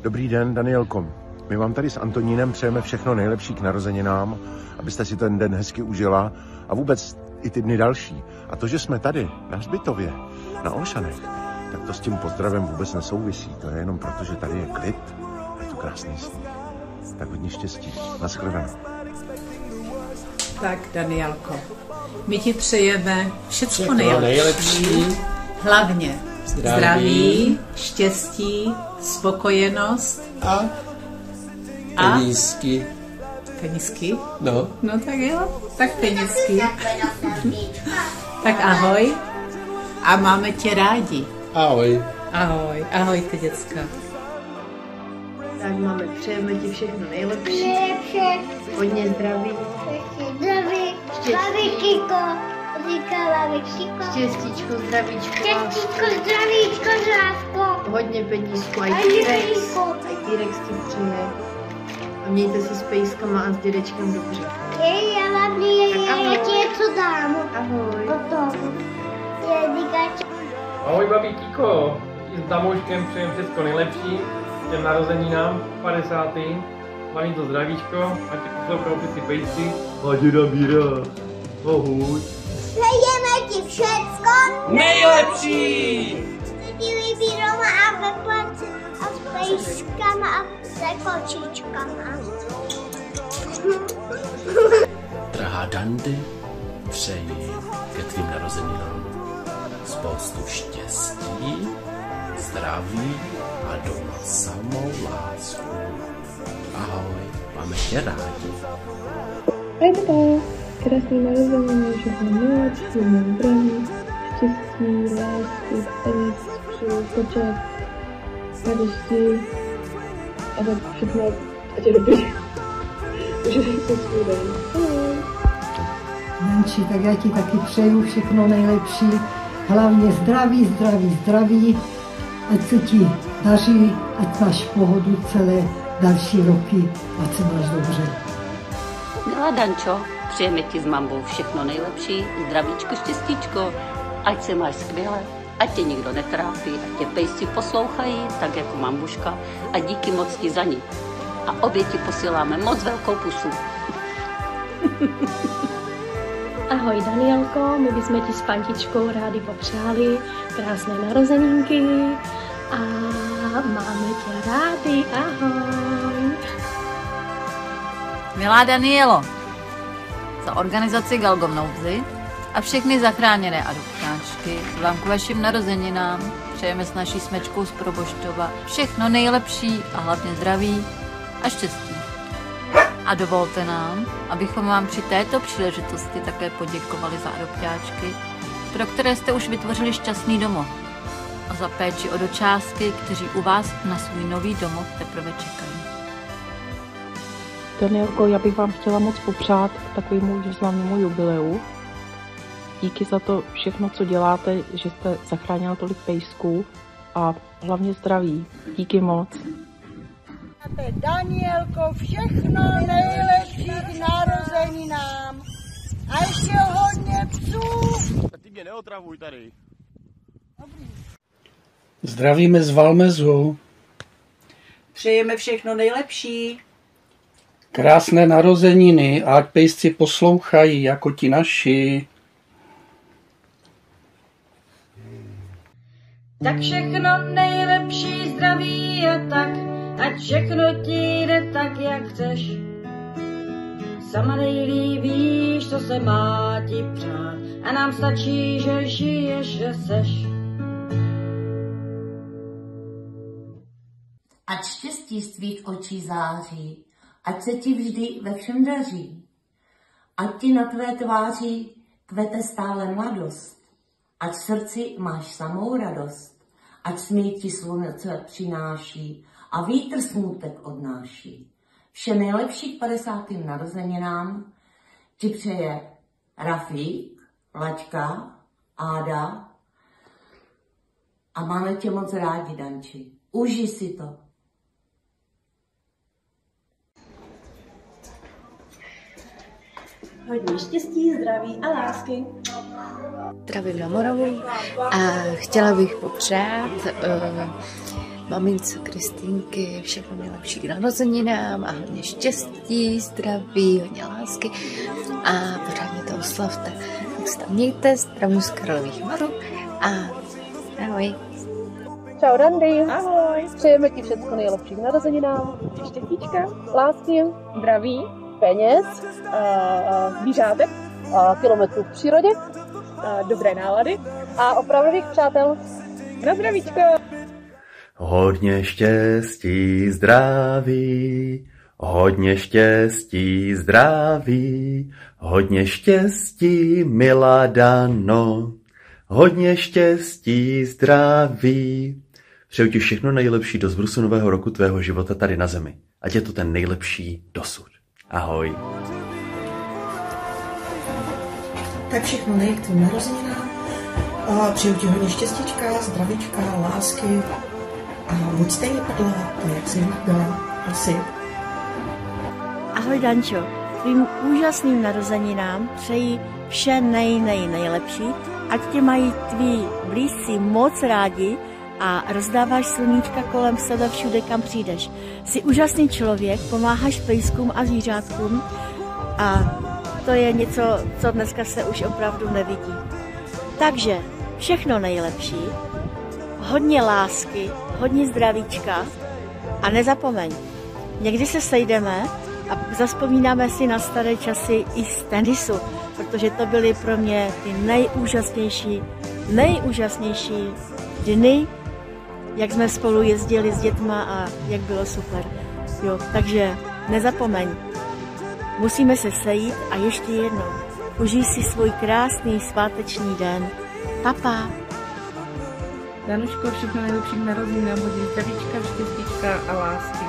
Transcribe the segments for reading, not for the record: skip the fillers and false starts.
Dobrý den, Danielko. My vám tady s Antonínem přejeme všechno nejlepší k narozeninám, abyste si ten den hezky užila a vůbec i ty dny další. A to, že jsme tady na hřbitově, na Olšanech, tak to s tím pozdravem vůbec nesouvisí. To je jenom proto, že tady je klid a je to krásný sníh. Tak hodně štěstí. Naschledanou. Tak, Danielko, my ti přejeme všechno nejlepší. Hlavně zdraví, štěstí, spokojenost a penízky. Penízky? No. No tak jo, tak penízky. Tak ahoj a máme tě rádi. Ahoj. Ahoj, ahojte děcka. Tak máme, přejeme ti všechno nejlepší. Hodně zdraví. Zdraví, Kiko. Štěstíčko, zdravíčko. Štěstíčko, zdravíčko, žávko. Hodně penízku, a T-Rex s tím přeje. A mějte se s pejskama a s dědečkem dobře. Já vám já ti něco dám. Ahoj. Potom. Ahoj babi Kiko. S Damoškem přejem všechno nejlepší. Těm narozeninám 50. Hlavně to zdravíčko. A tě poslouchal ty pejsky. A děda Bíra. Ahoj. Přejeme ti všecko nejlepší! Ty líbí doma a ve placi a s pejskama a se kočičkama. Drahá Dandy, přeji ke tvým narozeninám spoustu štěstí, zdraví a doma samou lásku. Ahoj, máme tě rádi. Ahoj, krásný narozeniny, všechno nejlepší, zdraví, štěstí, lásky, peněz, přeju počet, radosti a tak všechno, ať je dobrý. Užij se svůj den. Ahoj. Nanči, tak já ti taky přeju všechno nejlepší, hlavně zdraví, zdraví, zdraví, ať se ti daří, ať máš pohodu celé další roky, ať se máš dobře. Milá Dančo, přejeme ti s mambou všechno nejlepší, zdravíčko, štěstíčko, ať se máš skvěle, ať tě nikdo netrápí, ať tě pejsci poslouchají, tak jako mambuška, a díky moc ti za ní. A obě ti posíláme moc velkou pusu. Ahoj Danielko, my bychom ti s Pantičkou rádi popřáli krásné narozeninky a máme tě rádi, ahoj. Milá Danielo, za organizaci Galgomnouzy a všechny zachráněné adoptáčky vám k vašim narozeninám přejeme s naší Smečkou z Proboštova všechno nejlepší a hlavně zdraví a štěstí. A dovolte nám, abychom vám při této příležitosti také poděkovali za adoptáčky, pro které jste už vytvořili šťastný domov a za péči o dočásky, kteří u vás na svůj nový domov teprve čekají. Danielko, já bych vám chtěla moc popřát k takovému významnému jubileu. Díky za to všechno, co děláte, že jste zachránila tolik pejsků a hlavně zdraví. Díky moc. Danielko, všechno nejlepší k narozeninám. A ještě hodně psů. Tak ty mě neotravuj tady. Zdravíme z Valmezu. Přejeme všechno nejlepší. Krásné narozeniny, ať pejsci poslouchají jako ti naši. Tak všechno nejlepší, zdraví a tak, ať všechno ti jde tak, jak chceš. Sama nejlíp víš, co se má ti přát, a nám stačí, že žiješ, že seš. Ať štěstí z tvých očí září, ať se ti vždy ve všem daří. Ať ti na tvé tváři kvete stále mladost, ať v srdci máš samou radost, ať smích ti slunce přináší a vítr smutek odnáší. Vše nejlepší k 50. narozeninám ti přeje Rafík, Laďka, Áda a máme tě moc rádi, Danči. Užij si to. Hodně štěstí, zdraví a lásky. Zdravím na Moravu a chtěla bych popřát mamince Kristýnky všechno nejlepší k narozeninám a hodně štěstí, zdraví, hodně lásky a pořádně to oslavte. Tak se tam mějte, zdravím z Karlových Varů a ahoj. Čau Randy. Ahoj. Přejeme ti všechno nejlepší k narozeninám. Štěstíčka, lásky, zdraví, peněz, zvířátek, kilometrů v přírodě, dobré nálady a opravdových přátel. Na zdravíčko. Hodně štěstí, zdraví, hodně štěstí, zdraví, hodně štěstí, milá Dano, hodně štěstí, zdraví. Přeju ti všechno nejlepší do zbrusu nového roku tvého života tady na zemi. Ať je to ten nejlepší dosud. Ahoj. Tak všechno k tvým narozeninám. Přeju ti hodně štěstíčka, zdravíčka, lásky a buď stejně prdla, to jak jsi byla asi. Ahoj Dančo, tvým úžasným narozeninám přeji vše nejlepší, ať tě mají tví blízcí moc rádi a rozdáváš sluníčka kolem sebe všude, kam přijdeš. Jsi úžasný člověk, pomáháš pejskům a zvířátkům a to je něco, co dneska se už opravdu nevidí. Takže všechno nejlepší, hodně lásky, hodně zdravíčka a nezapomeň, někdy se sejdeme a zavzpomínáme si na staré časy i z tenisu, protože to byly pro mě ty nejúžasnější dny, jak jsme spolu jezdili s dětma a jak bylo super. Jo, takže nezapomeň, musíme se sejít a ještě jednou, užij si svůj krásný sváteční den. Papa. Danuško, všechno nejlepší k narozeninám, hodně zdravíčka, štěstíčka a lásky.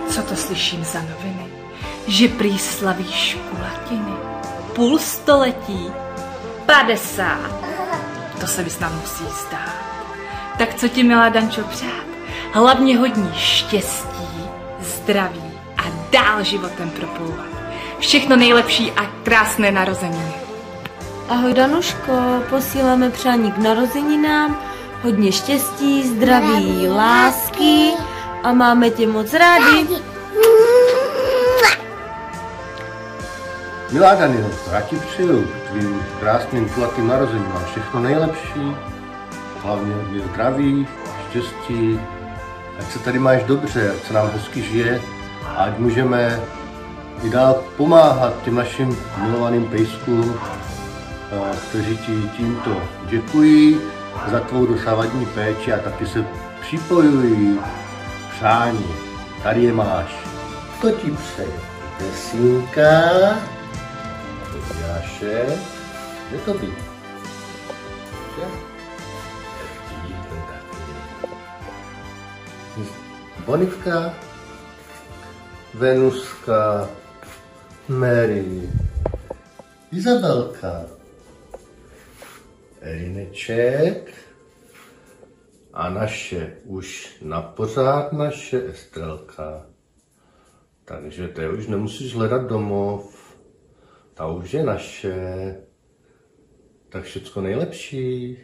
Co to slyším za noviny? Že prý slavíš kulatiny. Půl století. 50. To se mi snad musí zdát. Tak co ti, milá Dančo, přát? Hlavně hodně štěstí, zdraví a dál životem proplouvat. Všechno nejlepší a krásné narozeniny. Ahoj Danuško, posíláme přání k narozeninám, hodně štěstí, zdraví, lásky a máme tě moc rádi. Milá Danielko, já ti přeju tvým krásným kulatým narozeninám všechno nejlepší, hlavně hodně zdraví, štěstí, ať se tady máš dobře, ať se nám hezky žije a ať můžeme i dál pomáhat těm našim milovaným pejskům, kteří ti tímto děkují za tvou dosavadní péči a taky se připojují přání. Tady je máš. To ti přeje Tesínka, Jáše, kde to být? Bonivka, Venuska, Mary, Izabelka, Erineček a naše už napořád naše Estrelka. Takže ty už nemusíš hledat domov, ta už je naše. Tak všecko nejlepší.